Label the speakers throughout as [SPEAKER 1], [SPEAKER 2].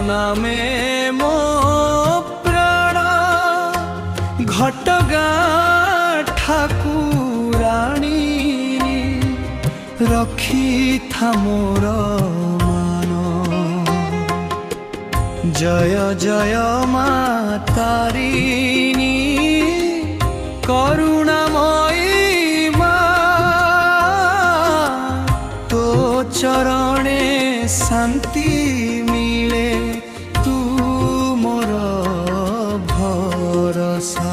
[SPEAKER 1] नामे मो प्राण घटगाँ ठाकुराणी रखी था मोर मान। जय जय मा तारिणी करुणामयी मा तो चरणे शांति मिले तू मोर भरोसा।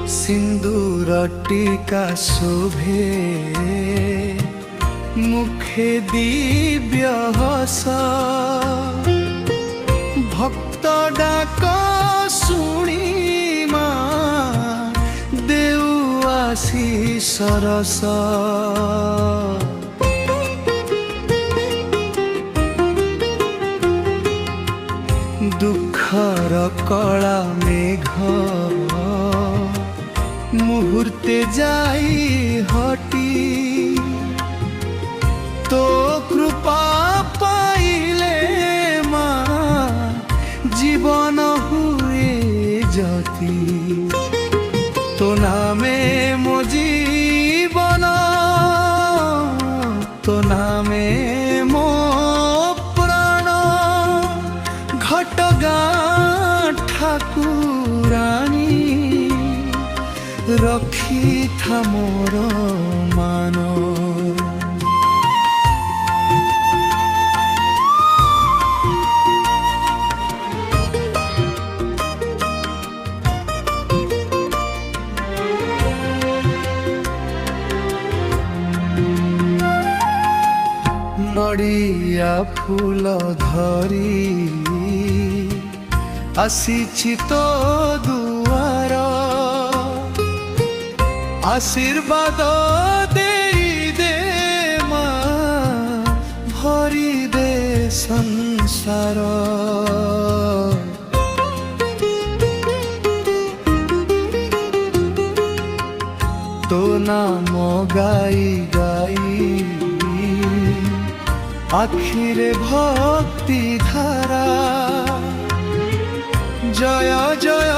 [SPEAKER 1] सिंदूर टीका शोभे मुखे दिव्य हस भक्त डाक शुणी मा देउ आशीष रस। दुखर कला मेघ मुहूर्ते जाई हटी तो कृपा पाइले माँ जीवन हुए जति। तो नामे मो जीवन तो नामे मो प्राण घटगाँ ठाकुराणी रखी था मोर मान। नड़िया फूल धरी आसीछि तो दुआर आशीर्वाद दे दे माँ भरी दे संसार। तो नाम गाई गाई आखिरे भक्ति धारा जय जय